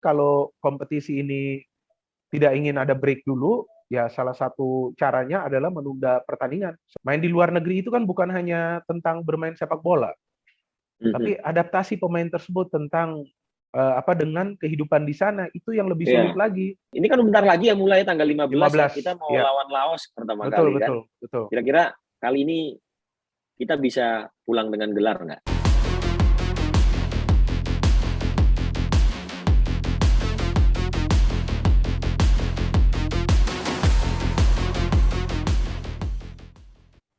kalau kompetisi ini tidak ingin ada break dulu, ya salah satu caranya adalah menunda pertandingan. Main di luar negeri itu kan bukan hanya tentang bermain sepak bola, tapi adaptasi pemain tersebut tentang dengan kehidupan di sana itu yang lebih sulit lagi. Ini kan bentar lagi ya, mulai tanggal 15 ya, 15, kita mau ya. lawan Laos pertama Betul, kali kan. Betul. Kira-kira kali ini kita bisa pulang dengan gelar nggak?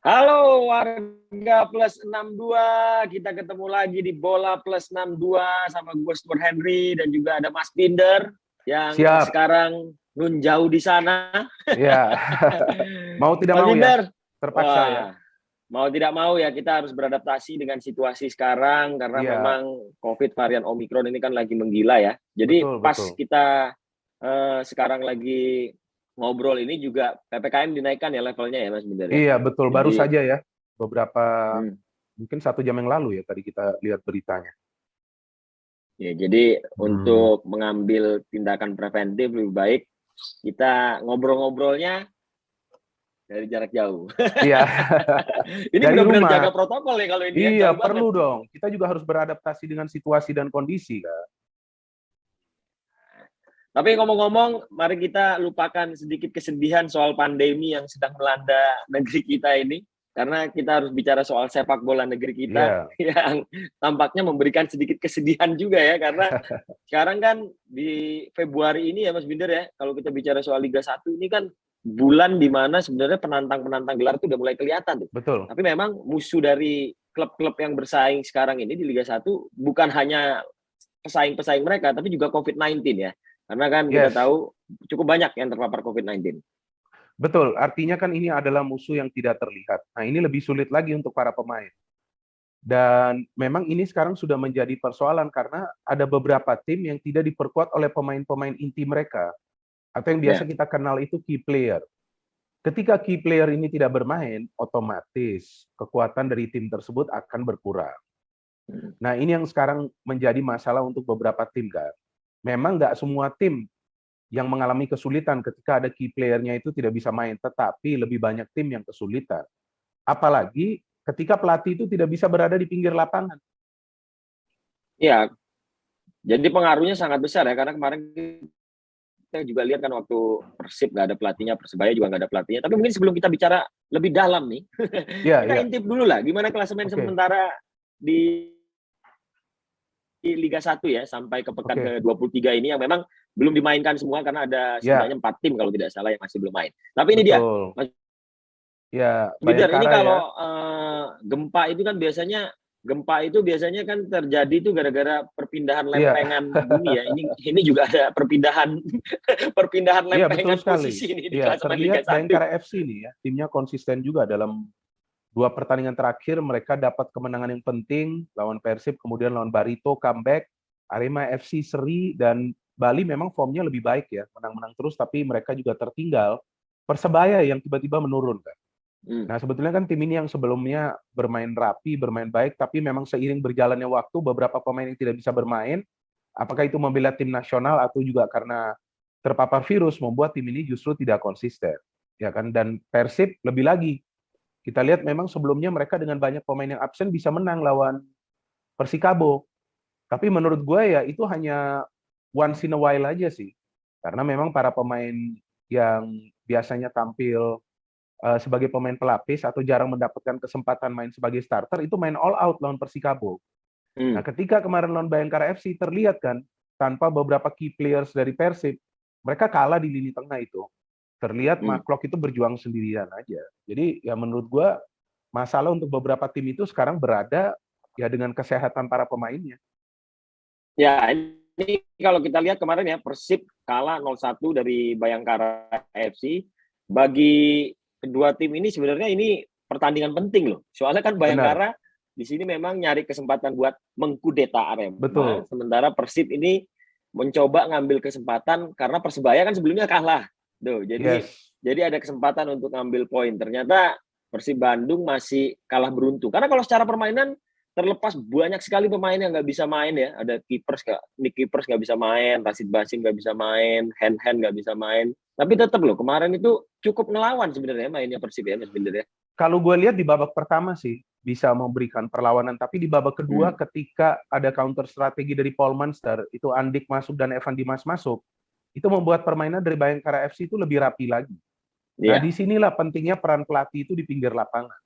Halo warga Plus 62, kita ketemu lagi di Bola Plus 62 sama gue Stuart Henry dan juga ada Mas Binder yang sekarang nun jauh di sana. Iya. Mau tidak Mas mau Binder, ya, terpaksa ya. Mau tidak mau ya kita harus beradaptasi dengan situasi sekarang karena memang COVID varian Omicron ini kan lagi menggila ya. Jadi betul. Kita sekarang lagi ngobrol ini juga PPKM dinaikkan ya levelnya ya Mas Binder ya? Iya betul, baru saja ya, beberapa mungkin 1 jam yang lalu ya tadi kita lihat beritanya. Ya, jadi untuk mengambil tindakan preventif lebih baik kita ngobrol-ngobrolnya dari jarak jauh. Iya. Ini benar-benar jaga protokol ya kalau ini. Iya, perlu dong. Kita juga harus beradaptasi dengan situasi dan kondisi kan. Tapi ngomong-ngomong, mari kita lupakan sedikit kesedihan soal pandemi yang sedang melanda negeri kita ini. Karena kita harus bicara soal sepak bola negeri kita yang tampaknya memberikan sedikit kesedihan juga ya. Karena sekarang kan di Februari ini ya Mas Binder ya, kalau kita bicara soal Liga 1 ini kan bulan di mana sebenarnya penantang-penantang gelar itu udah mulai kelihatan tuh. Betul. Tapi memang musuh dari klub-klub yang bersaing sekarang ini di Liga 1 bukan hanya pesaing-pesaing mereka, tapi juga COVID-19 ya. Karena kan kita tahu cukup banyak yang terpapar COVID-19. Betul, artinya kan ini adalah musuh yang tidak terlihat. Nah, ini lebih sulit lagi untuk para pemain. Dan memang ini sekarang sudah menjadi persoalan karena ada beberapa tim yang tidak diperkuat oleh pemain-pemain inti mereka. Atau yang biasa kita kenal itu key player. Ketika key player ini tidak bermain, otomatis kekuatan dari tim tersebut akan berkurang. Nah, ini yang sekarang menjadi masalah untuk beberapa tim kan. Memang nggak semua tim yang mengalami kesulitan ketika ada key player-nya itu tidak bisa main, tetapi lebih banyak tim yang kesulitan. Apalagi ketika pelatih itu tidak bisa berada di pinggir lapangan. Iya, jadi pengaruhnya sangat besar ya, karena kemarin kita juga lihat kan waktu Persib nggak ada pelatihnya, Persebaya juga nggak ada pelatihnya. Tapi mungkin sebelum kita bicara lebih dalam nih, kita intip dulu lah, gimana klasemen sementara di Liga 1 ya, sampai ke pekan ke-23 ini yang memang belum dimainkan semua karena ada sebenarnya 4 tim kalau tidak salah yang masih belum main. Tapi ini dia, Mas Binder, ini kalau gempa itu biasanya kan terjadi itu gara-gara perpindahan lempengan bumi ya. Ini juga ada perpindahan lempengan posisi ini di klasemen Liga 1. Bayangkara FC ini ya, timnya konsisten juga dalam 2 pertandingan terakhir. Mereka dapat kemenangan yang penting lawan Persib, kemudian lawan Barito comeback, Arema FC seri, dan Bali memang formnya lebih baik ya, menang-menang terus, tapi mereka juga tertinggal Persebaya yang tiba-tiba menurun kan. Nah, sebetulnya kan tim ini yang sebelumnya bermain rapi, bermain baik, tapi memang seiring berjalannya waktu beberapa pemain yang tidak bisa bermain, apakah itu membela tim nasional atau juga karena terpapar virus, membuat tim ini justru tidak konsisten ya kan. Dan Persib lebih lagi, kita lihat memang sebelumnya mereka dengan banyak pemain yang absen bisa menang lawan Persikabo. Tapi menurut gue ya itu hanya once in a while aja sih. Karena memang para pemain yang biasanya tampil sebagai pemain pelapis atau jarang mendapatkan kesempatan main sebagai starter itu main all out lawan Persikabo. Nah, ketika kemarin lawan Bayangkara FC terlihat kan tanpa beberapa key players dari Persib, mereka kalah di lini tengah itu. Terlihat Maklok itu berjuang sendirian aja. Jadi ya menurut gue masalah untuk beberapa tim itu sekarang berada ya dengan kesehatan para pemainnya. Ya, ini kalau kita lihat kemarin ya, Persib kalah 0-1 dari Bayangkara FC. Bagi kedua tim ini sebenarnya ini pertandingan penting loh. Soalnya kan Bayangkara di sini memang nyari kesempatan buat mengkudeta Arema. Betul. Sementara Persib ini mencoba ngambil kesempatan karena Persebaya kan sebelumnya kalah. Tuh, jadi ada kesempatan untuk ngambil poin. Ternyata Persib Bandung masih kalah beruntung. Karena kalau secara permainan terlepas banyak sekali pemain yang nggak bisa main ya. Ada Nick Keepers nggak bisa main, Rashid Basim nggak bisa main, Hand nggak bisa main. Tapi tetap loh, kemarin itu cukup ngelawan sebenarnya mainnya Persib ya, Mas Binder ya. Kalau gue lihat di babak pertama sih bisa memberikan perlawanan, tapi di babak kedua ketika ada counter strategi dari Paul Munster, itu Andik masuk dan Evan Dimas masuk, itu membuat permainan dari Bayangkara FC itu lebih rapi lagi. Nah, disinilah pentingnya peran pelatih itu di pinggir lapangan.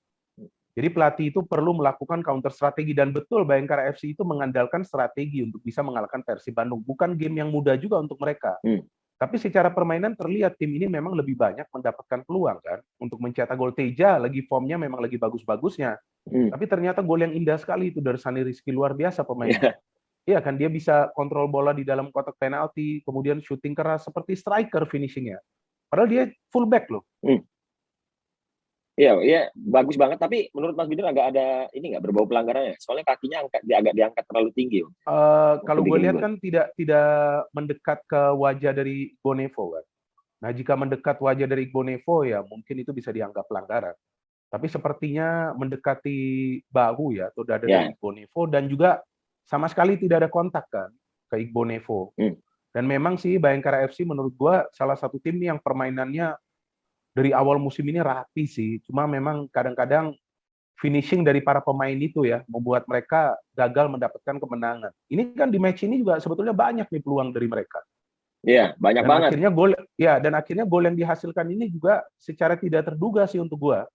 Jadi pelatih itu perlu melakukan counter strategi, dan betul Bayangkara FC itu mengandalkan strategi untuk bisa mengalahkan Persib Bandung. Bukan game yang mudah juga untuk mereka. Tapi secara permainan terlihat tim ini memang lebih banyak mendapatkan peluang kan untuk mencetak gol. Teja lagi formnya memang lagi bagus-bagusnya. Tapi ternyata gol yang indah sekali itu dari Sani Rizky, luar biasa pemainnya. Iya kan, dia bisa kontrol bola di dalam kotak penalti, kemudian shooting keras seperti striker finishingnya. Padahal dia fullback loh. Iya, bagus banget. Tapi menurut Mas Binder agak ada ini nggak berbau pelanggarannya? Soalnya kakinya agak diangkat terlalu tinggi. Kalau gue lihat kan tidak mendekat ke wajah dari Bonevo kan. Nah, jika mendekat wajah dari Bonevo ya mungkin itu bisa dianggap pelanggaran. Tapi sepertinya mendekati bahu ya atau dada dari Bonevo, dan juga sama sekali tidak ada kontak kan ke Igbonevo. Dan memang sih Bayangkara FC menurut gue salah satu tim yang permainannya dari awal musim ini rapi sih. Cuma memang kadang-kadang finishing dari para pemain itu ya membuat mereka gagal mendapatkan kemenangan. Ini kan di match ini juga sebetulnya banyak nih peluang dari mereka. Iya, banyak dan banget. Akhirnya gol yang dihasilkan ini juga secara tidak terduga sih untuk gua.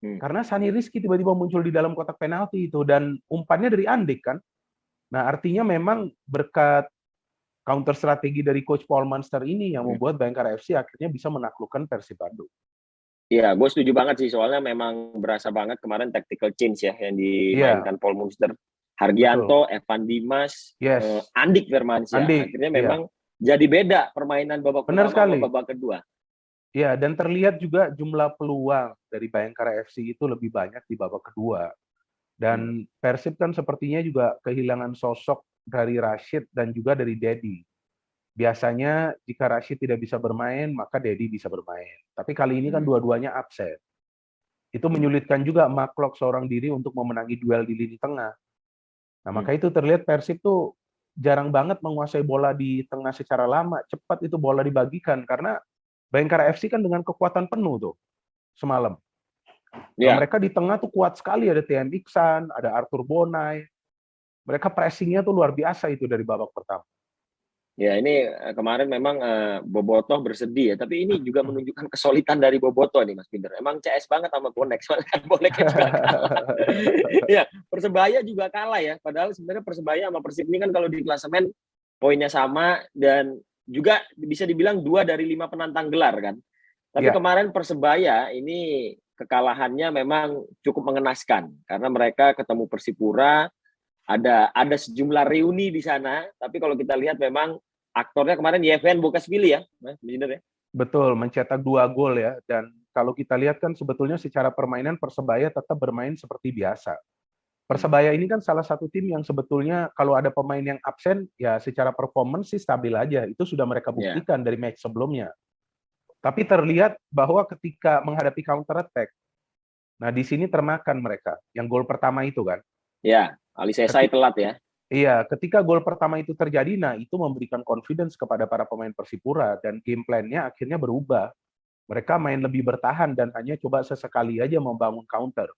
Karena Sani Rizky tiba-tiba muncul di dalam kotak penalti itu, dan umpannya dari Andik kan. Nah, artinya memang berkat counter strategi dari coach Paul Munster ini yang membuat Bayangkara FC akhirnya bisa menaklukkan Persib Bandung. Iya, gue setuju banget sih, soalnya memang berasa banget kemarin tactical change ya yang dimainkan Paul Munster. Hargianto, Evan Dimas, Andik Firmansyah. Akhirnya memang jadi beda permainan babak pertama sama babak kedua. Ya, dan terlihat juga jumlah peluang dari Bayangkara FC itu lebih banyak di babak kedua. Dan Persib kan sepertinya juga kehilangan sosok dari Rashid dan juga dari Dedi. Biasanya jika Rashid tidak bisa bermain, maka Dedi bisa bermain. Tapi kali ini kan dua-duanya absen. Itu menyulitkan juga Maklok seorang diri untuk memenangi duel di lini tengah. Nah, maka itu terlihat Persib tuh jarang banget menguasai bola di tengah secara lama. Cepat itu bola dibagikan, karena Bayangkara FC kan dengan kekuatan penuh tuh semalam. Nah, mereka di tengah tuh kuat sekali, ada TM Iksan, ada Arthur Bonai. Mereka pressingnya tuh luar biasa itu dari babak pertama. Ya, ini kemarin memang Bobotoh bersedih ya, tapi ini juga menunjukkan kesulitan dari Bobotoh nih, Mas Binder. Emang CS banget sama Bonek, soalnya kan Boneknya juga kalah. Ya, Persebaya juga kalah ya, padahal sebenarnya Persebaya sama Persib ini kan kalau di klasemen poinnya sama, dan juga bisa dibilang 2 dari 5 penantang gelar kan. Tapi kemarin Persebaya ini kekalahannya memang cukup mengenaskan, karena mereka ketemu Persipura, ada sejumlah reuni di sana, tapi kalau kita lihat memang aktornya kemarin Yevhen Bukashvili ya, benar ya? Betul, mencetak 2 gol ya, dan kalau kita lihat kan sebetulnya secara permainan Persebaya tetap bermain seperti biasa. Persebaya ini kan salah satu tim yang sebetulnya kalau ada pemain yang absen, ya secara performance sih stabil aja. Itu sudah mereka buktikan dari match sebelumnya. Tapi terlihat bahwa ketika menghadapi counter attack, nah di sini termakan mereka. Yang gol pertama itu kan. Ya, Ali Sesai telat ya. Iya, ketika gol pertama itu terjadi, nah itu memberikan confidence kepada para pemain Persipura, dan game plan-nya akhirnya berubah. Mereka main lebih bertahan dan hanya coba sesekali aja membangun counter.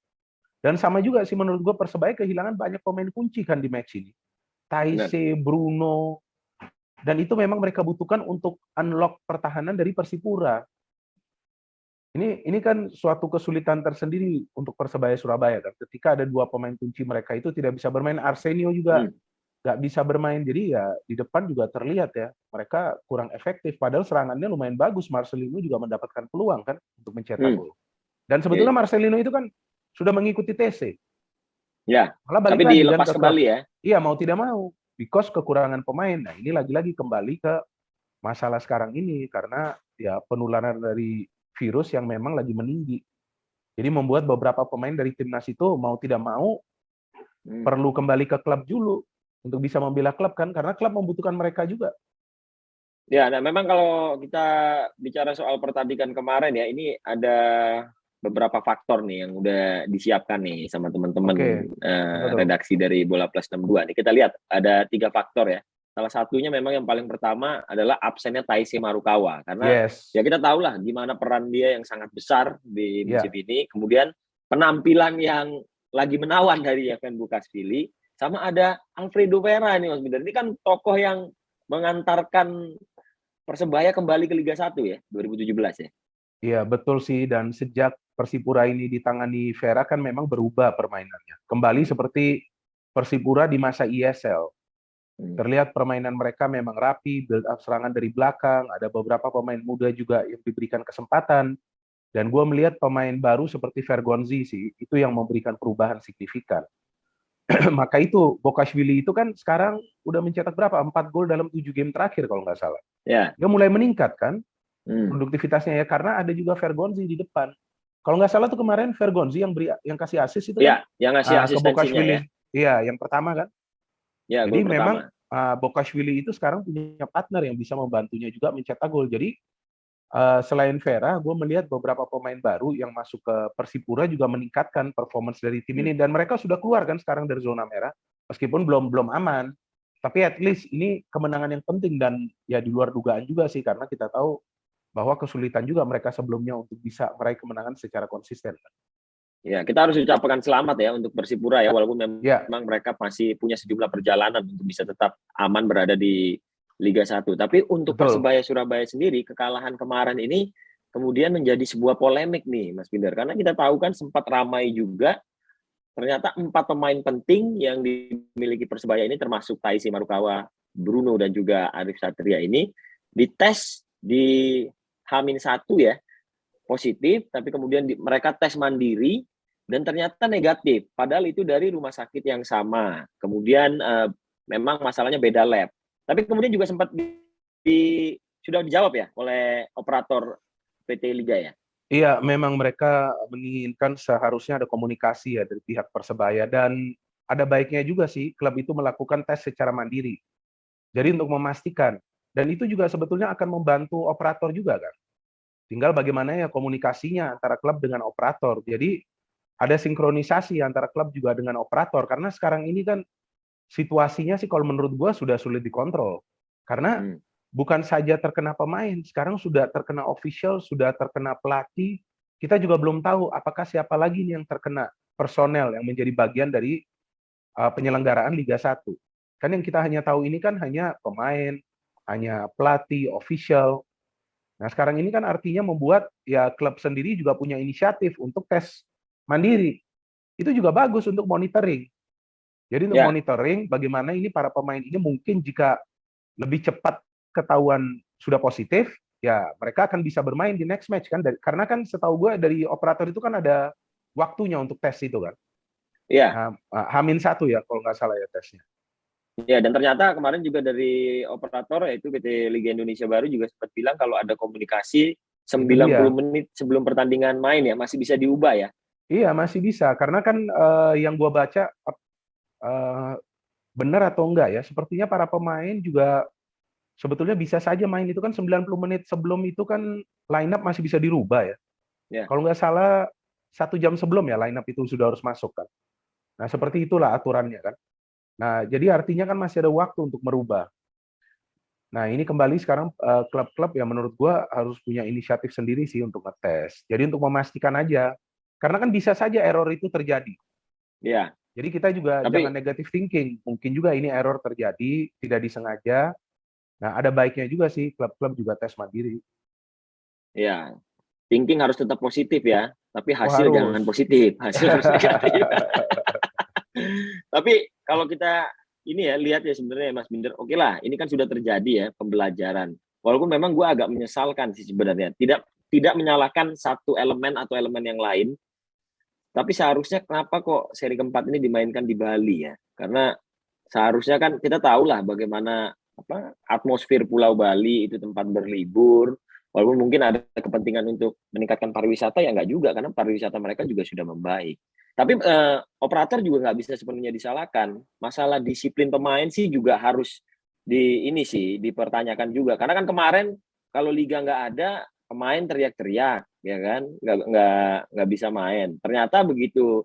Dan sama juga sih menurut gue Persebaya kehilangan banyak pemain kunci kan di match ini. Taise, Bruno, dan itu memang mereka butuhkan untuk unlock pertahanan dari Persipura. Ini kan suatu kesulitan tersendiri untuk Persebaya Surabaya kan. Ketika ada 2 pemain kunci mereka itu tidak bisa bermain, Arsenio juga nggak bisa bermain. Jadi ya di depan juga terlihat ya mereka kurang efektif. Padahal serangannya lumayan bagus. Marcelino juga mendapatkan peluang kan untuk mencetak gol. Dan sebetulnya Marcelino itu kan sudah mengikuti TC. Ya. Malah balik tapi lagi dilepas kan kembali ya. Iya, mau tidak mau. Because kekurangan pemain. Nah ini lagi-lagi kembali ke masalah sekarang ini karena ya penularan dari virus yang memang lagi meninggi. Jadi membuat beberapa pemain dari timnas itu mau tidak mau perlu kembali ke klub dulu untuk bisa membela klub kan, karena klub membutuhkan mereka juga. Ya, nah memang kalau kita bicara soal pertandingan kemarin ya, ini ada beberapa faktor nih yang udah disiapkan nih sama teman-teman redaksi dari Bola Plus 62 nih. Kita lihat ada 3 faktor ya. Salah satunya memang yang paling pertama adalah absennya Taisei Marukawa, karena ya kita tahu lah gimana peran dia yang sangat besar di musim ini. Kemudian penampilan yang lagi menawan dari Yeven Bukashvili, sama ada Alfredo Vera nih Mas Binder. Ini kan tokoh yang mengantarkan Persebaya kembali ke Liga 1 ya, 2017 ya. Iya, betul sih. Dan sejak Persipura ini ditangani Vera kan memang berubah permainannya. Kembali seperti Persipura di masa ISL. Terlihat permainan mereka memang rapi, build up serangan dari belakang, ada beberapa pemain muda juga yang diberikan kesempatan. Dan gue melihat pemain baru seperti Vergonzi sih, itu yang memberikan perubahan signifikan. Maka itu, Bukashvili itu kan sekarang udah mencetak berapa? 4 gol dalam 7 game terakhir kalau nggak salah. Ya. Dia mulai meningkat kan produktivitasnya ya, karena ada juga Vergonzi di depan. Kalau nggak salah tuh kemarin Vergonzi yang kasih assist itu ya, kan? Yang ngasih asistensinya ya. Iya, yang pertama kan? Ya, jadi memang Bukashvili itu sekarang punya partner yang bisa membantunya juga mencetak gol. Jadi selain Vera, gue melihat beberapa pemain baru yang masuk ke Persipura juga meningkatkan performance dari tim ini, dan mereka sudah keluar kan sekarang dari zona merah, meskipun belum aman. Tapi at least ini kemenangan yang penting dan ya di luar dugaan juga sih, karena kita tahu bahwa kesulitan juga mereka sebelumnya untuk bisa meraih kemenangan secara konsisten. Ya, kita harus ucapkan selamat ya untuk Persipura ya, walaupun memang mereka masih punya sejumlah perjalanan untuk bisa tetap aman berada di Liga 1. Tapi untuk Persebaya Surabaya sendiri, kekalahan kemarin ini kemudian menjadi sebuah polemik nih, Mas Binder. Karena kita tahu kan sempat ramai juga, ternyata 4 pemain penting yang dimiliki Persebaya ini, termasuk Taisei Marukawa, Bruno, dan juga Arif Satria ini, dites di H-1 ya, positif, tapi kemudian mereka tes mandiri, dan ternyata negatif. Padahal itu dari rumah sakit yang sama. Kemudian memang masalahnya beda lab. Tapi kemudian juga sempat sudah dijawab ya oleh operator PT Liga ya? Iya, memang mereka menginginkan seharusnya ada komunikasi ya dari pihak Persebaya, dan ada baiknya juga sih klub itu melakukan tes secara mandiri. Jadi untuk memastikan, dan itu juga sebetulnya akan membantu operator juga kan. Tinggal bagaimana ya komunikasinya antara klub dengan operator. Jadi ada sinkronisasi antara klub juga dengan operator, karena sekarang ini kan situasinya sih kalau menurut gua sudah sulit dikontrol. Karena bukan saja terkena pemain, sekarang sudah terkena official, sudah terkena pelatih. Kita juga belum tahu apakah siapa lagi nih yang terkena personel yang menjadi bagian dari penyelenggaraan Liga 1. Kan yang kita hanya tahu ini kan hanya pemain, hanya pelatih, official. Nah, sekarang ini kan artinya membuat ya klub sendiri juga punya inisiatif untuk tes mandiri. Itu juga bagus untuk monitoring. Jadi untuk monitoring bagaimana ini para pemain ini mungkin jika lebih cepat ketahuan sudah positif, ya mereka akan bisa bermain di next match kan. Karena kan setahu gue dari operator itu kan ada waktunya untuk tes itu kan. Iya. H-1 ya kalau nggak salah ya tesnya. Ya, dan ternyata kemarin juga dari operator yaitu PT Liga Indonesia Baru juga sempat bilang kalau ada komunikasi 90 menit sebelum pertandingan main ya masih bisa diubah ya. Iya, masih bisa. Karena kan yang gua baca benar atau enggak ya, sepertinya para pemain juga sebetulnya bisa saja main itu kan 90 menit sebelum itu kan line up masih bisa dirubah ya. Kalau nggak salah 1 jam sebelum ya line up itu sudah harus masuk kan. Nah, seperti itulah aturannya kan. Nah, jadi artinya kan masih ada waktu untuk merubah. Nah, ini kembali sekarang klub-klub yang menurut gua harus punya inisiatif sendiri sih untuk ngetes. Jadi untuk memastikan aja. Karena kan bisa saja error itu terjadi. Iya. Jadi kita juga jangan negative thinking. Mungkin juga ini error terjadi, tidak disengaja. Nah, ada baiknya juga sih klub-klub juga tes mandiri. Iya. Thinking harus tetap positif ya, tapi hasil jangan positif. Hasil harus negatif. Tapi kalau kita ini ya lihat ya sebenarnya Mas Binder, oke lah, ini kan sudah terjadi ya pembelajaran. Walaupun memang gue agak menyesalkan sih sebenarnya. Tidak menyalahkan satu elemen atau elemen yang lain. Tapi seharusnya kenapa kok seri keempat ini dimainkan di Bali ya? Karena seharusnya kan kita tahu lah bagaimana atmosfer Pulau Bali itu tempat berlibur. Walaupun mungkin ada kepentingan untuk meningkatkan pariwisata, ya enggak juga, karena pariwisata mereka juga sudah membaik. Tapi operator juga nggak bisa sepenuhnya disalahkan. Masalah disiplin pemain sih juga harus dipertanyakan juga. Karena kan kemarin kalau liga nggak ada, pemain teriak-teriak, ya kan, nggak bisa main. Ternyata begitu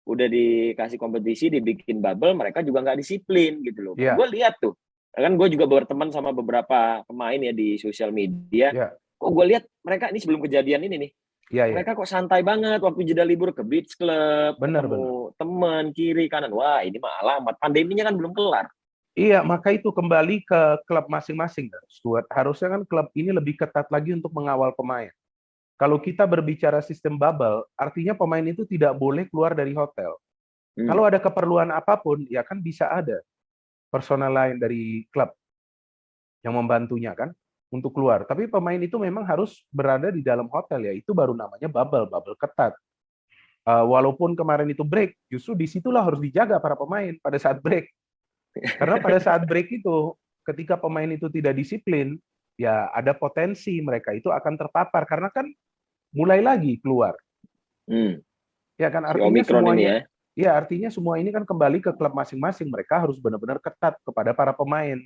udah dikasih kompetisi, dibikin bubble, mereka juga nggak disiplin gitu loh. Iya, Gue lihat tuh, kan gue juga berteman sama beberapa pemain ya di sosial media. iya, Kok gue lihat mereka ini sebelum kejadian ini nih, iya, iya. mereka kok santai banget waktu jeda libur ke beach club, Benar, benar. ketemu teman kiri kanan. Wah, ini mah alamat. Pandeminya kan belum kelar. Iya, maka itu kembali ke klub masing-masing, Stuart. Harusnya kan klub ini lebih ketat lagi untuk mengawal pemain. Kalau kita berbicara sistem bubble, artinya pemain itu tidak boleh keluar dari hotel. Kalau ada keperluan apapun, ya kan bisa ada personal lain dari klub yang membantunya kan untuk keluar. Tapi pemain itu memang harus berada di dalam hotel ya. Itu baru namanya bubble, bubble ketat. Walaupun kemarin itu break, justru disitulah harus dijaga para pemain pada saat break. Karena pada saat break itu, ketika pemain itu tidak disiplin, ya ada potensi mereka itu akan terpapar karena kan mulai lagi keluar. Ya kan Si artinya Omicron semuanya, ini ya. ya artinya semua ini kan kembali ke klub masing-masing. Mereka harus benar-benar ketat kepada para pemain.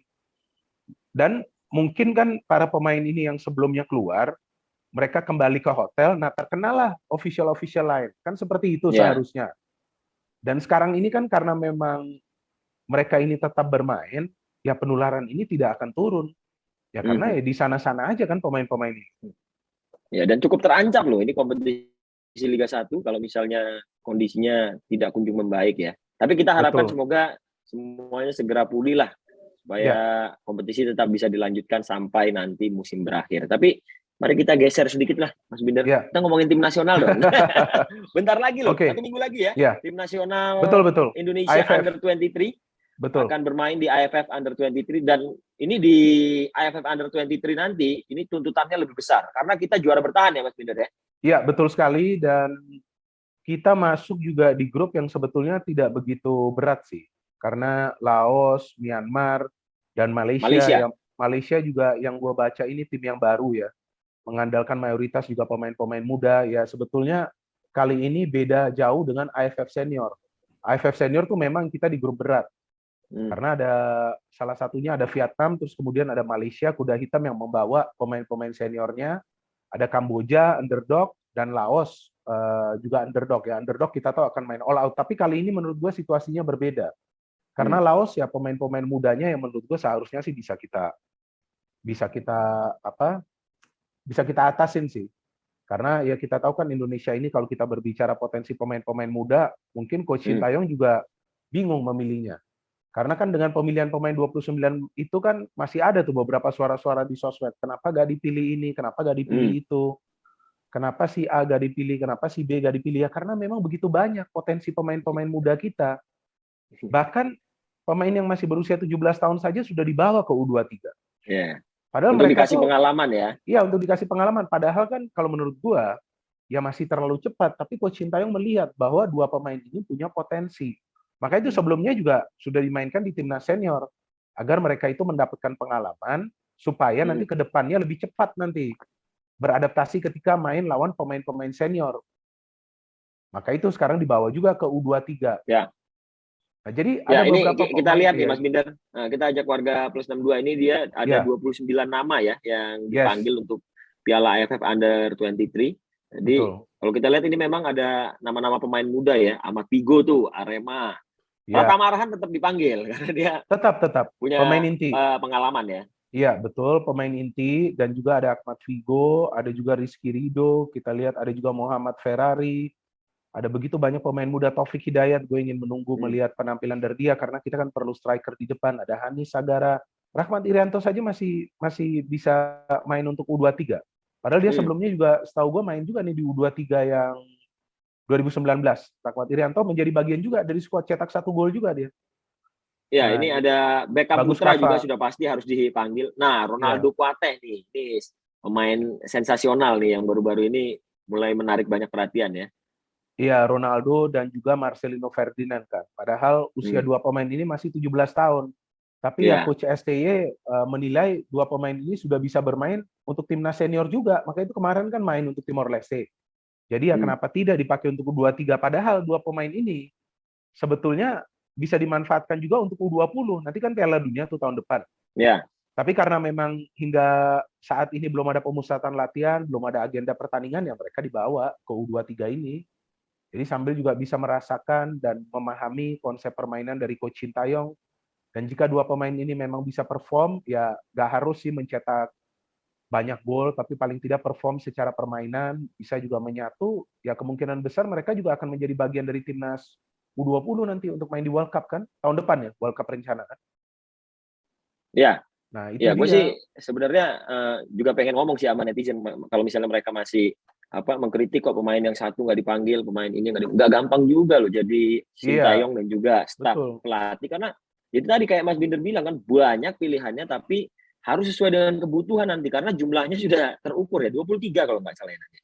Dan mungkin kan para pemain ini yang sebelumnya keluar, mereka kembali ke hotel, nah terkenalah official-official lain. Kan seperti itu seharusnya. Dan sekarang ini kan karena memang mereka ini tetap bermain, ya penularan ini tidak akan turun. Ya karena ya di sana-sana aja kan pemain-pemain ini. Ya, dan cukup terancam loh ini kompetisi Liga 1 kalau misalnya kondisinya tidak kunjung membaik ya. Tapi kita harapkan semoga semuanya segera pulih lah supaya kompetisi tetap bisa dilanjutkan sampai nanti musim berakhir. Tapi mari kita geser sedikit lah, Mas Binder. Kita ngomongin tim nasional dong. Bentar lagi loh, 1 minggu lagi ya. Tim nasional Indonesia AFF. Under 23 akan bermain di AFF Under 23 dan ini di AFF Under 23 nanti ini tuntutannya lebih besar karena kita juara bertahan ya Mas Binder ya. Iya, betul sekali dan kita masuk juga di grup yang sebetulnya tidak begitu berat sih. Karena Laos, Myanmar, dan Malaysia. Malaysia juga yang gue baca ini tim yang baru ya. Mengandalkan mayoritas juga pemain-pemain muda. Ya sebetulnya kali ini beda jauh dengan AFF Senior. AFF Senior tuh memang kita di grup berat. Karena ada salah satunya ada Vietnam, terus kemudian ada Malaysia, kuda hitam yang membawa pemain-pemain seniornya. Ada Kamboja, underdog, dan Laos juga underdog ya. Underdog kita tahu akan main all out. Tapi kali ini menurut gue situasinya berbeda. Karena Laos ya pemain-pemain mudanya yang menurut gue seharusnya sih bisa kita atasin sih. Karena ya kita tahu kan Indonesia ini kalau kita berbicara potensi pemain-pemain muda, mungkin Coach Sintayong juga bingung memilihnya. Karena kan dengan pemilihan pemain 29 itu kan masih ada tuh beberapa suara-suara di sosmed. Kenapa gak dipilih ini? Kenapa gak dipilih itu? Kenapa si A gak dipilih? Kenapa si B gak dipilih? Ya karena memang begitu banyak potensi pemain-pemain muda kita. Bahkan pemain yang masih berusia 17 tahun saja sudah dibawa ke U23. Padahal untuk mereka dikasih pengalaman ya. Iya, untuk dikasih pengalaman. Padahal kan kalau menurut gua ya masih terlalu cepat. Tapi Coach Sintayong melihat bahwa dua pemain ini punya potensi. Maka itu sebelumnya juga sudah dimainkan di timnas senior agar mereka itu mendapatkan pengalaman supaya nanti ke depannya lebih cepat nanti beradaptasi ketika main lawan pemain-pemain senior. Maka itu sekarang dibawa juga ke U23. Ya. Nah, jadi ya, ada ini beberapa kita lihat nih Mas Binder. Nah, kita ajak warga Plus 62 ini dia ada 29 nama ya yang dipanggil untuk Piala AFF Under 23. Jadi kalau kita lihat ini memang ada nama-nama pemain muda ya. Ahmad Figo tuh, Arema. Pratama Arhan tetap dipanggil karena dia tetap punya pemain inti. Pengalaman ya. Iya, betul, pemain inti dan juga ada Ahmad Figo, ada juga Rizky Ridho, kita lihat ada juga Muhammad Ferrari. Ada begitu banyak pemain muda. Taufik Hidayat, gue ingin menunggu melihat penampilan dari dia karena kita kan perlu striker di depan. Ada Hanis Sagara, Rahmat Irianto saja masih bisa main untuk U23. Padahal dia sebelumnya juga setahu gue main juga nih di U23 yang 2019. Rahmat Irianto menjadi bagian juga dari skuad cetak 1 gol juga dia. Ya, ini ada Beckham Putra juga sudah pasti harus dipanggil. Nah, Ronaldo Kuateh nih, ini pemain sensasional nih yang baru-baru ini mulai menarik banyak perhatian ya. Iya, Ronaldo dan juga Marcelino Ferdinand kan. Padahal usia dua pemain ini masih 17 tahun. Tapi ya Coach STY menilai dua pemain ini sudah bisa bermain untuk timnas senior juga. Maka itu kemarin kan main untuk Timor Leste. Jadi ya kenapa tidak dipakai untuk U23? Padahal dua pemain ini sebetulnya bisa dimanfaatkan juga untuk U20. Nanti kan Piala Dunia tuh tahun depan. Ya. Tapi karena memang hingga saat ini belum ada pemusatan latihan, belum ada agenda pertandingan, ya mereka dibawa ke U23 ini. Jadi sambil juga bisa merasakan dan memahami konsep permainan dari Coach Sintayong. Dan jika dua pemain ini memang bisa perform, ya nggak harus sih mencetak banyak gol, tapi paling tidak perform secara permainan, bisa juga menyatu, ya kemungkinan besar mereka juga akan menjadi bagian dari timnas U20 nanti untuk main di World Cup kan, tahun depan ya, World Cup rencana kan. Ya, Nah itu ya gue sih dia. sebenarnya juga pengen ngomong sih sama netizen, kalau misalnya mereka masih mengkritik kok pemain yang satu nggak dipanggil, pemain ini nggak gampang juga loh jadi Iya, Sintayong dan juga staf betul. pelatih, karena itu tadi kayak Mas Binder bilang kan, banyak pilihannya tapi harus sesuai dengan kebutuhan nanti, karena jumlahnya sudah terukur ya, 23 kalau nggak salah ya nanti.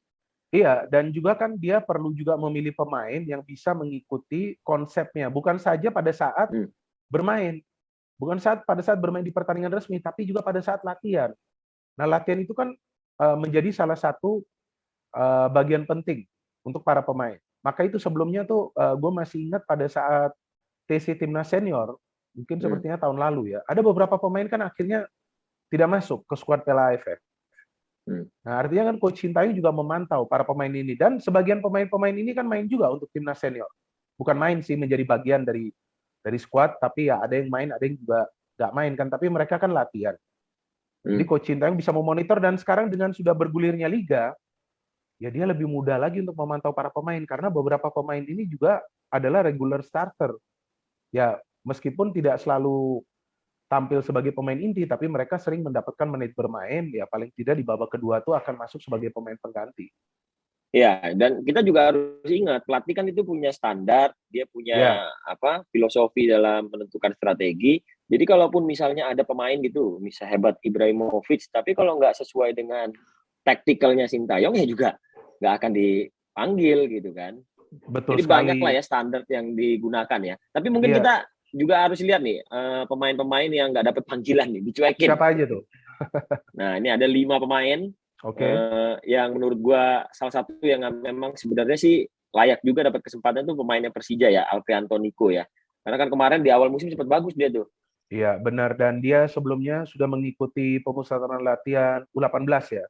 Iya, dan juga kan dia perlu juga memilih pemain yang bisa mengikuti konsepnya, bukan saja pada saat bermain, pada saat bermain di pertandingan resmi, tapi juga pada saat latihan. Nah, latihan itu kan menjadi salah satu bagian penting untuk para pemain. Maka itu sebelumnya tuh gue masih ingat pada saat TC Timnas Senior, mungkin sepertinya tahun lalu ya, ada beberapa pemain kan akhirnya tidak masuk ke skuad Piala AFF. Nah, artinya kan Coach Sintayong juga memantau para pemain ini, dan sebagian pemain-pemain ini kan main juga untuk timnas senior. Bukan main sih menjadi bagian dari skuad, tapi ya ada yang main, ada yang juga nggak main kan, tapi mereka kan latihan. Jadi Coach Sintayong bisa memonitor, dan sekarang dengan sudah bergulirnya liga, ya dia lebih mudah lagi untuk memantau para pemain, karena beberapa pemain ini juga adalah regular starter. Ya, meskipun tidak selalu tampil sebagai pemain inti, tapi mereka sering mendapatkan menit bermain, ya paling tidak di babak kedua tuh akan masuk sebagai pemain pengganti. Ya, dan kita juga harus ingat, pelatih kan itu punya standar, dia punya filosofi dalam menentukan strategi. Jadi kalaupun misalnya ada pemain gitu, misal hebat Ibrahimovic, tapi kalau nggak sesuai dengan taktikalnya Sintayong, ya juga nggak akan dipanggil gitu kan. Betul Jadi sekali. banyak lah ya standar yang digunakan ya. Tapi mungkin kita juga harus lihat nih pemain-pemain yang nggak dapat panggilan nih, dicuekin. Siapa aja tuh? Nah, ini ada 5 pemain yang menurut gua salah satu yang memang sebenarnya sih layak juga dapat kesempatan tuh pemainnya Persija ya, Alfrianto Nico ya. Karena kan kemarin di awal musim sempat bagus dia tuh. Iya, benar. Dan dia sebelumnya sudah mengikuti pemusatan latihan U18 ya.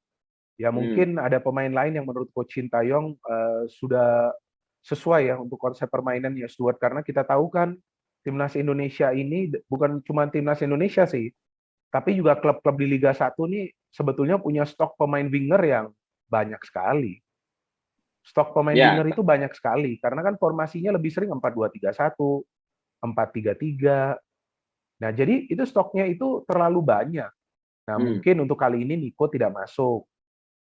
Ya mungkin ada pemain lain yang menurut Coach Sintayong sudah sesuai ya untuk konsep permainan ya Stuart, karena kita tahu kan timnas Indonesia ini bukan cuma timnas Indonesia sih, tapi juga klub-klub di Liga 1 nih sebetulnya punya stok pemain winger yang banyak sekali. Stok pemain winger itu banyak sekali, karena kan formasinya lebih sering 4-2-3-1, 4-3-3. Nah, jadi itu stoknya itu terlalu banyak. Nah, mungkin untuk kali ini Nico tidak masuk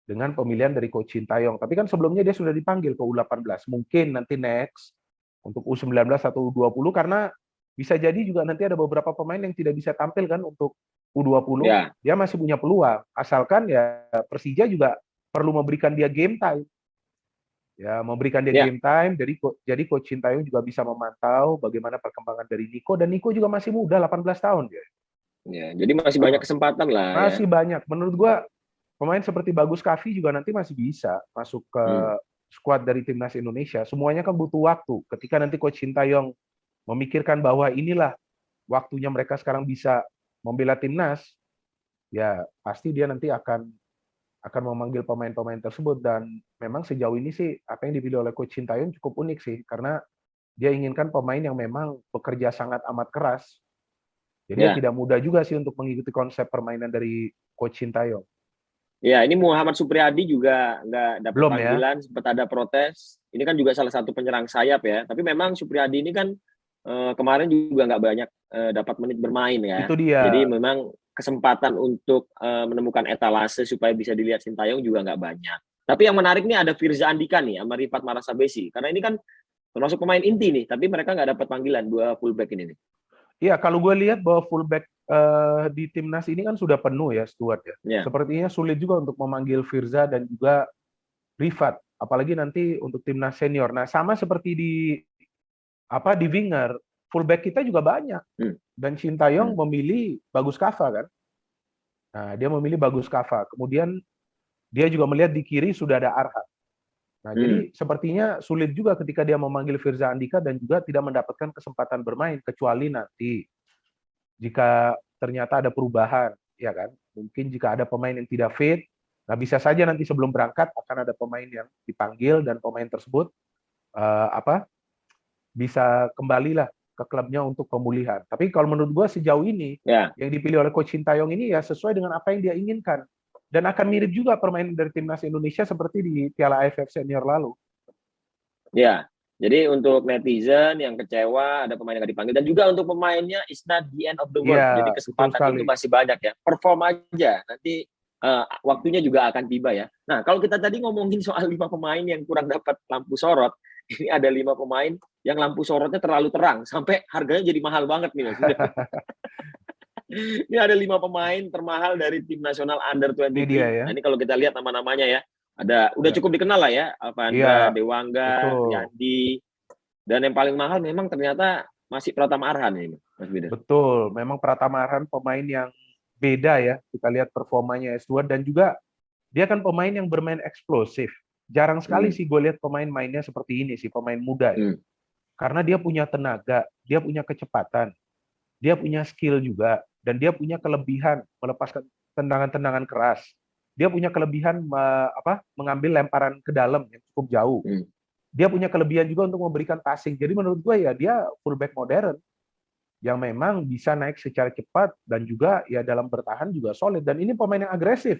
dengan pemilihan dari Coach Sintayong. Tapi kan sebelumnya dia sudah dipanggil ke U18. Mungkin nanti next untuk U19 atau U20, karena bisa jadi juga nanti ada beberapa pemain yang tidak bisa tampil kan untuk U20. Dia masih punya peluang. Asalkan ya Persija juga perlu memberikan dia game time. Ya, memberikan dia game time. Jadi Coach Sintayong juga bisa memantau bagaimana perkembangan dari Nico, dan Nico juga masih muda, 18 tahun dia. Ya, jadi masih banyak kesempatan lah. Masih banyak. Menurut gua pemain seperti Bagus Kavi juga nanti masih bisa masuk ke skuad dari timnas Indonesia. Semuanya kan butuh waktu. Ketika nanti Coach Sintayong memikirkan bahwa inilah waktunya mereka sekarang bisa membela timnas, ya pasti dia nanti akan memanggil pemain-pemain tersebut. Dan memang sejauh ini sih apa yang dipilih oleh Coach Sintayong cukup unik sih, karena dia inginkan pemain yang memang bekerja sangat amat keras. Jadi tidak mudah juga sih untuk mengikuti konsep permainan dari Coach Sintayong. Ya, ini Muhammad Supriyadi juga nggak dapat panggilan, sempat ada protes. Ini kan juga salah satu penyerang sayap ya. Tapi memang Supriyadi ini kan kemarin juga nggak banyak dapat menit bermain ya. Itu dia. Jadi memang kesempatan untuk menemukan etalase supaya bisa dilihat Sintayong juga nggak banyak. Tapi yang menarik nih ada Firza Andika nih sama Rifat Marasabesi. Karena ini kan termasuk pemain inti nih, tapi mereka nggak dapat panggilan, 2 fullback ini nih. Iya, kalau gue lihat bahwa fullback di timnas ini kan sudah penuh ya, Stuart ya. Sepertinya sulit juga untuk memanggil Firza dan juga Rifat, apalagi nanti untuk timnas senior. Nah, sama seperti di winger, fullback kita juga banyak. Dan Sintayong memilih Bagus Kava kan. Nah, dia memilih Bagus Kava. Kemudian dia juga melihat di kiri sudah ada Arhan. Nah, jadi sepertinya sulit juga ketika dia memanggil Firza Andika dan juga tidak mendapatkan kesempatan bermain, kecuali nanti jika ternyata ada perubahan. ya kan? Mungkin jika ada pemain yang tidak fit, nah bisa saja nanti sebelum berangkat akan ada pemain yang dipanggil dan pemain tersebut bisa kembalilah ke klubnya untuk pemulihan. Tapi kalau menurut gue sejauh ini yang dipilih oleh Coach Sintayong ini ya sesuai dengan apa yang dia inginkan. Dan akan mirip juga permainan dari timnas Indonesia seperti di Piala AFF Senior lalu. Ya, jadi untuk netizen yang kecewa ada pemain yang nggak dipanggil dan juga untuk pemainnya it's not the end of the world. Jadi kesempatan itu masih banyak ya. Perform aja. Nanti waktunya juga akan tiba ya. Nah, kalau kita tadi ngomongin soal 5 pemain yang kurang dapat lampu sorot, ini ada 5 pemain yang lampu sorotnya terlalu terang sampai harganya jadi mahal banget nih Mas. Ini ada 5 pemain termahal dari tim nasional Under 23. Nah, ini kalau kita lihat nama-namanya ya. Udah cukup dikenal lah ya, Alvandra, Dewangga, Yandi. Dan yang paling mahal memang ternyata masih Pratama Arhan ini, Mas Bidan. Betul, memang Pratama Arhan pemain yang beda ya. Kita lihat performanya S2 dan juga dia kan pemain yang bermain eksplosif. Jarang sekali sih gue lihat pemain mainnya seperti ini sih, pemain muda ya. Karena dia punya tenaga, dia punya kecepatan, dia punya skill juga, dan dia punya kelebihan melepaskan tendangan-tendangan keras. Dia punya kelebihan mengambil lemparan ke dalam yang cukup jauh. Dia punya kelebihan juga untuk memberikan passing. Jadi menurut gue ya dia fullback modern yang memang bisa naik secara cepat dan juga ya dalam bertahan juga solid. Dan ini pemain yang agresif.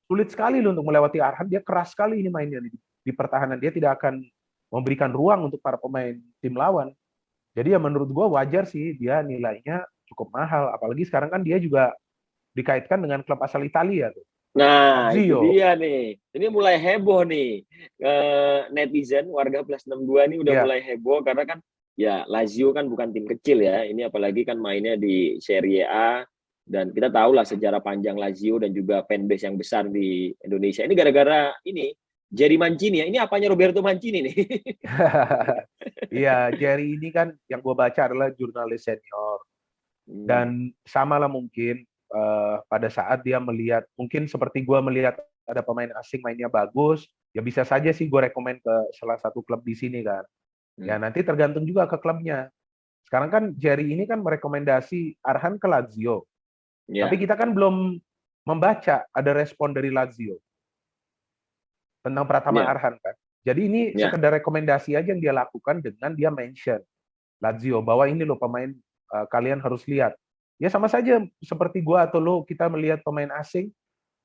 Sulit sekali loh untuk melewati Arhan. Dia keras sekali ini mainnya di pertahanan. Dia tidak akan memberikan ruang untuk para pemain tim lawan. Jadi ya menurut gue wajar sih dia nilainya cukup mahal. Apalagi sekarang kan dia juga dikaitkan dengan klub asal Italia tuh. Nah, Lazio. Itu dia nih. Ini mulai heboh nih. Netizen warga Plus 62 ini udah mulai heboh karena kan ya Lazio kan bukan tim kecil ya. Ini apalagi kan mainnya di Serie A dan kita tahu lah sejarah panjang Lazio dan juga fanbase yang besar di Indonesia. Ini gara-gara ini Jerry Mancini ya. Ini apanya Roberto Mancini nih? Iya, Jerry ini kan yang gue baca adalah jurnalis senior. Dan sama lah mungkin pada saat dia melihat, mungkin seperti gue melihat ada pemain asing mainnya bagus, ya bisa saja sih gue rekomen ke salah satu klub di sini kan. Ya nanti tergantung juga ke klubnya. Sekarang kan Jerry ini kan merekomendasi Arhan ke Lazio. Tapi kita kan belum membaca ada respon dari Lazio tentang Pratama Arhan kan. Jadi ini sekedar rekomendasi aja yang dia lakukan dengan dia mention Lazio bahwa ini loh pemain kalian harus lihat. Ya sama saja seperti gua atau lo kita melihat pemain asing.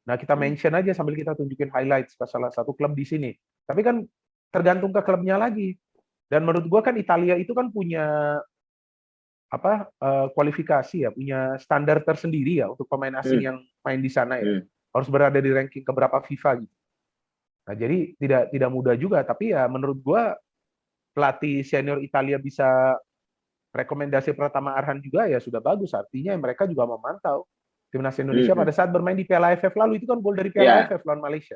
Nah, kita mention aja sambil kita tunjukin highlights ke salah satu klub di sini. Tapi kan tergantung ke klubnya lagi. Dan menurut gua kan Italia itu kan punya kualifikasi ya, punya standar tersendiri ya untuk pemain asing yang main di sana ya. Harus berada di ranking keberapa FIFA gitu. Nah, jadi tidak mudah juga, tapi ya menurut gua pelatih senior Italia bisa rekomendasi Pratama Arhan juga ya sudah bagus, artinya mereka juga memantau timnas Indonesia pada saat bermain di Piala AFF lalu. Itu kan gol dari Piala AFF lawan Malaysia.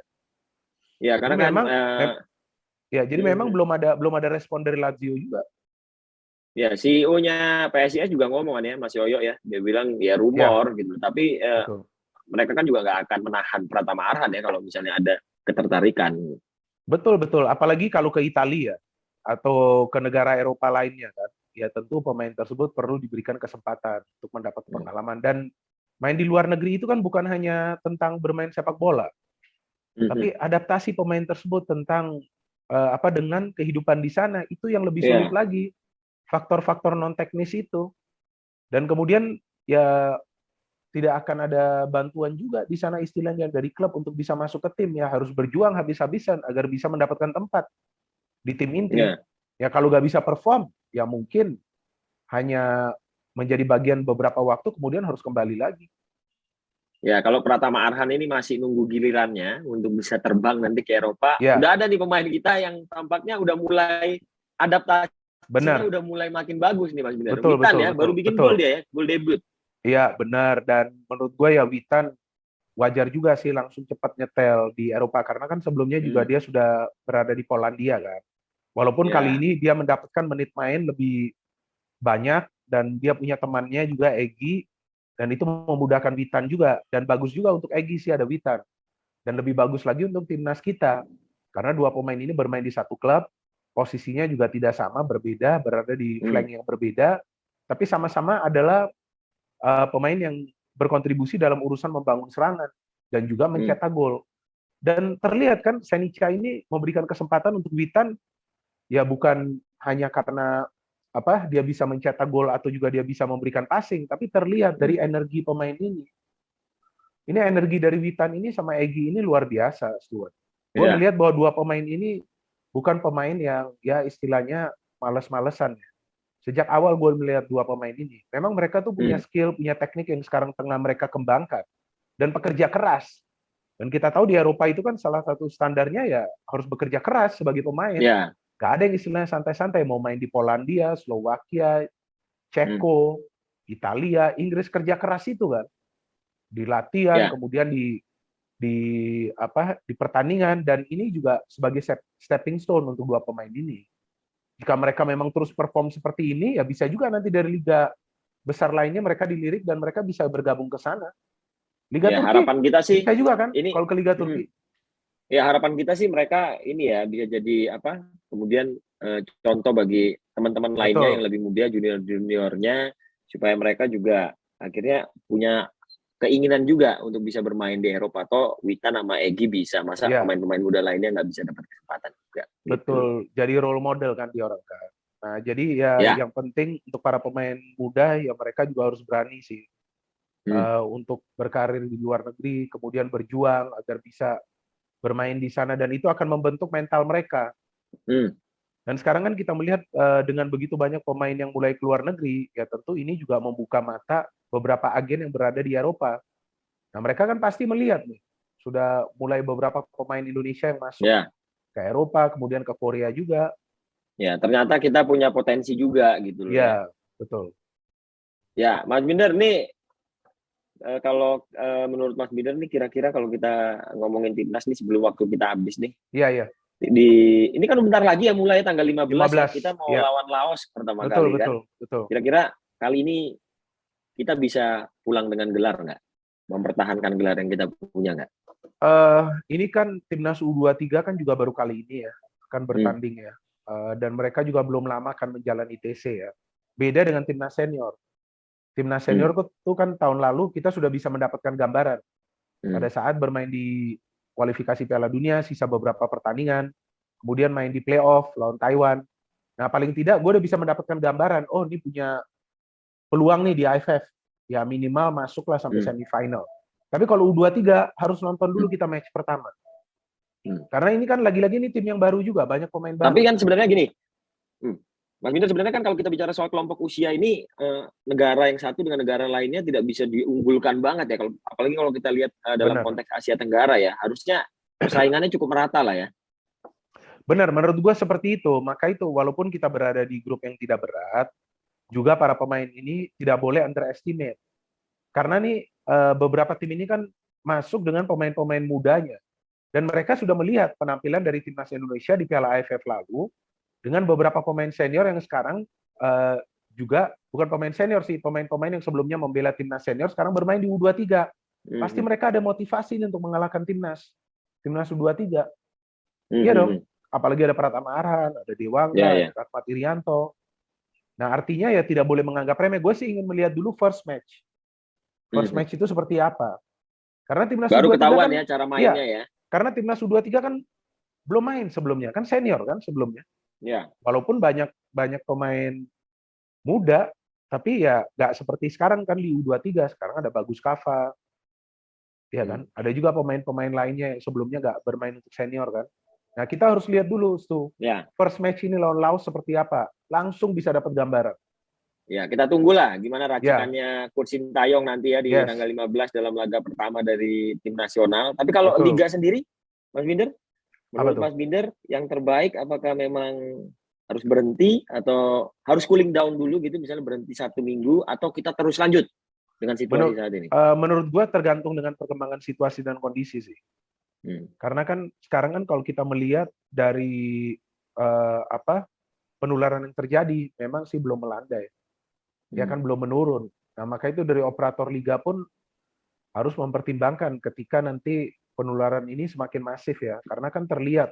Ya, karena memang jadi memang belum ada respon dari Lazio juga. Ya, CEO-nya PSIS juga ngomong kan ya, Mas Yoyo ya, dia bilang ya rumor gitu, tapi mereka kan juga nggak akan menahan Pratama Arhan ya kalau misalnya ada ketertarikan. Betul, apalagi kalau ke Italia atau ke negara Eropa lainnya kan. Ya tentu pemain tersebut perlu diberikan kesempatan untuk mendapat pengalaman. Dan main di luar negeri itu kan bukan hanya tentang bermain sepak bola, tapi adaptasi pemain tersebut tentang dengan kehidupan di sana itu yang lebih sulit lagi, faktor-faktor non teknis itu. Dan kemudian ya tidak akan ada bantuan juga di sana istilahnya dari klub untuk bisa masuk ke tim, ya harus berjuang habis-habisan agar bisa mendapatkan tempat di tim inti. Ya kalau nggak bisa perform, ya mungkin hanya menjadi bagian beberapa waktu, kemudian harus kembali lagi. Ya, kalau Pratama Arhan ini masih nunggu gilirannya untuk bisa terbang nanti ke Eropa. Udah ada nih pemain kita yang tampaknya udah mulai adaptasinya udah mulai makin bagus nih Mas Bidan. Witan ya, baru bikin gol dia ya, gol debut. Iya, benar. Dan menurut gue ya Witan wajar juga sih langsung cepat nyetel di Eropa, karena kan sebelumnya juga dia sudah berada di Polandia kan. Walaupun kali ini dia mendapatkan menit main lebih banyak dan dia punya temannya juga Egy, dan itu memudahkan Witan juga, dan bagus juga untuk Egy sih ada Witan, dan lebih bagus lagi untuk timnas kita karena dua pemain ini bermain di satu klub, posisinya juga tidak sama, berbeda, berada di flank yang berbeda, tapi sama-sama adalah pemain yang berkontribusi dalam urusan membangun serangan dan juga mencetak gol. Dan terlihat kan Senica ini memberikan kesempatan untuk Witan ya bukan hanya karena dia bisa mencetak gol atau juga dia bisa memberikan passing, tapi terlihat dari energi pemain ini. Ini energi dari Witan ini sama Egy ini luar biasa, Stuart. Gue melihat bahwa dua pemain ini bukan pemain yang ya istilahnya males-malesan. Sejak awal gue melihat dua pemain ini, memang mereka tuh punya skill, punya teknik yang sekarang tengah mereka kembangkan. Dan pekerja keras. Dan kita tahu di Eropa itu kan salah satu standarnya ya harus bekerja keras sebagai pemain. Gak ada yang istilahnya santai-santai, mau main di Polandia, Slovakia, Ceko, Italia, Inggris, kerja keras itu kan. Di latihan, kemudian di pertandingan, dan ini juga sebagai stepping stone untuk dua pemain ini. Jika mereka memang terus perform seperti ini, ya bisa juga nanti dari liga besar lainnya mereka dilirik dan mereka bisa bergabung ke sana. Liga Turki harapan kita sih bisa juga kan ini, kalau ke Liga Turki. Ya harapan kita sih mereka ini ya bisa jadi kemudian contoh bagi teman-teman lainnya yang lebih muda, junior-juniornya, supaya mereka juga akhirnya punya keinginan juga untuk bisa bermain di Eropa, atau Witan sama Egy bisa, masa pemain-pemain muda lainnya nggak bisa dapat kesempatan juga. Betul, jadi role model kan dia orang kan. Nah, jadi yang penting untuk para pemain muda ya mereka juga harus berani sih untuk berkarir di luar negeri, kemudian berjuang agar bisa bermain di sana, dan itu akan membentuk mental mereka. Dan sekarang kan kita melihat dengan begitu banyak pemain yang mulai keluar negeri, ya tentu ini juga membuka mata beberapa agen yang berada di Eropa. Nah, mereka kan pasti melihat nih, sudah mulai beberapa pemain Indonesia yang masuk ke Eropa, kemudian ke Korea juga. Ya, ternyata kita punya potensi juga gitu loh. Ya, betul. Ya, Mas Binder nih, kalau menurut Mas Binder nih, kira-kira kalau kita ngomongin timnas nih sebelum waktu kita habis nih. Iya. Ini kan bentar lagi ya, mulai tanggal 15 kita mau lawan Laos pertama kali kan. Betul. Kira-kira kali ini kita bisa pulang dengan gelar nggak? Mempertahankan gelar yang kita punya nggak? Ini kan timnas U23 kan juga baru kali ini ya akan bertanding ya. Dan mereka juga belum lama akan menjalani TC ya. Beda dengan timnas senior. Timnas senior itu kan tahun lalu kita sudah bisa mendapatkan gambaran pada saat bermain di kualifikasi Piala Dunia, sisa beberapa pertandingan, kemudian main di playoff lawan Taiwan. Nah, paling tidak gue udah bisa mendapatkan gambaran, oh ini punya peluang nih di AFF, ya minimal masuklah sampai semifinal. Tapi kalau U23 harus nonton dulu kita match pertama. Karena ini kan lagi-lagi ini tim yang baru juga, banyak pemain baru. Tapi kan sebenarnya gini, Mas Binder, sebenarnya kan kalau kita bicara soal kelompok usia ini, negara yang satu dengan negara lainnya tidak bisa diunggulkan banget ya, apalagi kalau kita lihat dalam konteks Asia Tenggara ya, harusnya persaingannya cukup merata lah ya. Benar, menurut gue seperti itu. Maka itu, walaupun kita berada di grup yang tidak berat, juga para pemain ini tidak boleh underestimate. Karena nih beberapa tim ini kan masuk dengan pemain-pemain mudanya. Dan mereka sudah melihat penampilan dari timnas Indonesia di Piala AFF lalu, dengan beberapa pemain senior yang sekarang juga, bukan pemain senior sih, pemain-pemain yang sebelumnya membela timnas senior, sekarang bermain di U23. Pasti mereka ada motivasi untuk mengalahkan timnas U23. Iya dong. Apalagi ada Pratama Arhan, ada Dewangga, ada Rahmat Irianto. Nah, artinya ya tidak boleh menganggap remeh. Gue sih ingin melihat dulu first match. First match itu seperti apa? Karena timnas baru U23 ketahuan kan, ya cara mainnya ya. Karena timnas U23 kan belum main sebelumnya, kan senior kan sebelumnya. Ya. Walaupun banyak pemain muda, tapi ya nggak seperti sekarang kan di U23. Sekarang ada Bagus Kava, ya kan. Ada juga pemain-pemain lainnya yang sebelumnya nggak bermain untuk senior kan. Nah, kita harus lihat dulu tuh. Ya. First match ini lawan Laos seperti apa. Langsung bisa dapat gambaran. Ya, kita tunggulah gimana racikannya Coach Sintayong nanti ya di tanggal 15 dalam laga pertama dari tim nasional. Tapi kalau Liga sendiri, Mas Binder, menurut Mas Binder yang terbaik apakah memang harus berhenti atau harus cooling down dulu gitu, misalnya berhenti 1 minggu, atau kita terus lanjut dengan situasi saat ini? Menurut gua tergantung dengan perkembangan situasi dan kondisi sih. Karena kan sekarang kan kalau kita melihat dari penularan yang terjadi, memang sih belum melandai. Ya kan belum menurun. Nah, maka itu dari operator liga pun harus mempertimbangkan ketika nanti penularan ini semakin masif ya. Karena kan terlihat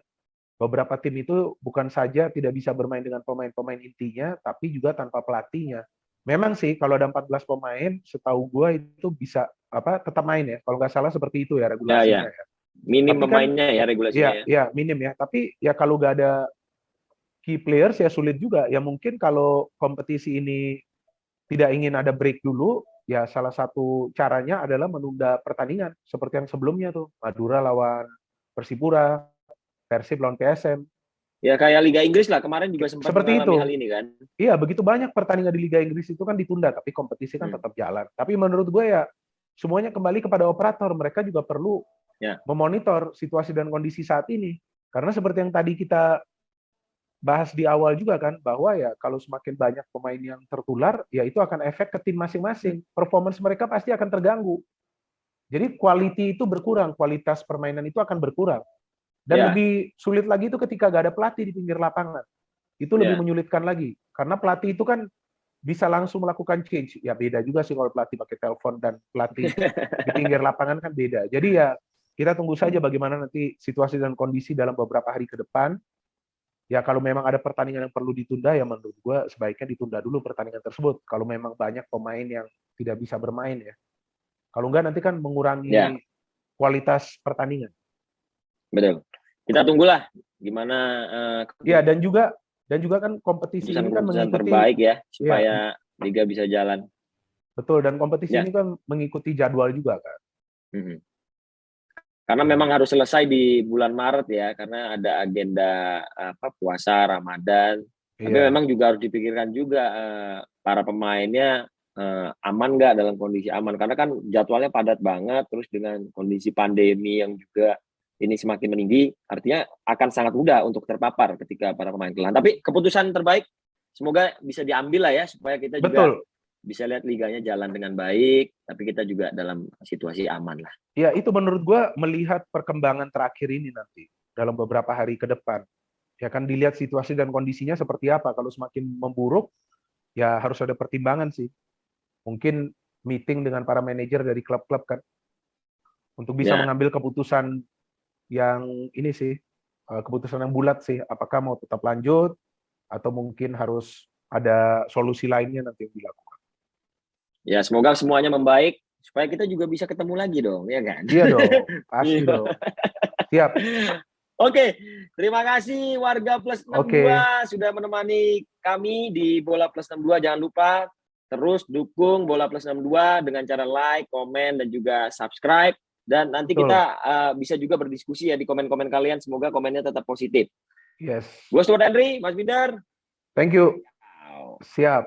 beberapa tim itu bukan saja tidak bisa bermain dengan pemain-pemain intinya, tapi juga tanpa pelatihnya. Memang sih kalau ada 14 pemain, setahu gua itu bisa tetap main ya. Kalau nggak salah seperti itu ya regulasinya ya. Minim Tapi kan pemainnya ya regulasinya ya. ya minim ya. Tapi ya kalau nggak ada key players ya sulit juga. Ya mungkin kalau kompetisi ini tidak ingin ada break dulu, ya salah satu caranya adalah menunda pertandingan seperti yang sebelumnya tuh. Madura lawan Persipura, Persib lawan PSM. Ya kayak Liga Inggris lah, kemarin juga sempat Seperti mengalami itu. hal ini kan. Iya, begitu banyak pertandingan di Liga Inggris itu kan ditunda, tapi kompetisi kan tetap jalan. Tapi menurut gue ya semuanya kembali kepada operator. Mereka juga perlu memonitor situasi dan kondisi saat ini. Karena seperti yang tadi kita bahas di awal juga kan, bahwa ya kalau semakin banyak pemain yang tertular, ya itu akan efek ke tim masing-masing. Performance mereka pasti akan terganggu. Jadi quality itu berkurang, kualitas permainan itu akan berkurang. Dan lebih sulit lagi itu ketika gak ada pelatih di pinggir lapangan. Itu lebih menyulitkan lagi. Karena pelatih itu kan bisa langsung melakukan change. Ya beda juga sih kalau pelatih pakai telepon dan pelatih di pinggir lapangan kan beda. Jadi ya kita tunggu saja bagaimana nanti situasi dan kondisi dalam beberapa hari ke depan. Ya kalau memang ada pertandingan yang perlu ditunda, ya menurut gue sebaiknya ditunda dulu pertandingan tersebut. Kalau memang banyak pemain yang tidak bisa bermain ya. Kalau enggak nanti kan mengurangi kualitas pertandingan. Betul. Kita tunggulah gimana. Ya dan juga kan kompetisi ini kan mengikuti terbaik ya supaya liga bisa jalan. Betul, dan kompetisi ini kan mengikuti jadwal juga kan. Karena memang harus selesai di bulan Maret ya, karena ada agenda puasa Ramadan. Tapi memang juga harus dipikirkan juga para pemainnya aman nggak, dalam kondisi aman, karena kan jadwalnya padat banget, terus dengan kondisi pandemi yang juga ini semakin meninggi, artinya akan sangat mudah untuk terpapar ketika para pemain kelelahan. Tapi keputusan terbaik semoga bisa diambil lah ya, supaya kita juga bisa lihat liganya jalan dengan baik, tapi kita juga dalam situasi aman lah. Ya itu menurut gue melihat perkembangan terakhir ini nanti dalam beberapa hari ke depan, ya kan dilihat situasi dan kondisinya seperti apa. Kalau semakin memburuk, ya harus ada pertimbangan sih. Mungkin meeting dengan para manajer dari klub-klub kan, untuk bisa mengambil keputusan yang ini sih, keputusan yang bulat sih, apakah mau tetap lanjut atau mungkin harus ada solusi lainnya nanti yang dilakukan. Ya semoga semuanya membaik supaya kita juga bisa ketemu lagi dong, ya kan? Iya dong, pasti dong. Siap. Oke, terima kasih warga Plus 62 sudah menemani kami di Bola Plus 62. Jangan lupa terus dukung Bola Plus 62 dengan cara like, komen, dan juga subscribe. Dan nanti kita bisa juga berdiskusi ya di komen-komen kalian. Semoga komennya tetap positif. Yes. Gue Stuart Henry, Mas Bidar. Thank you. Siap.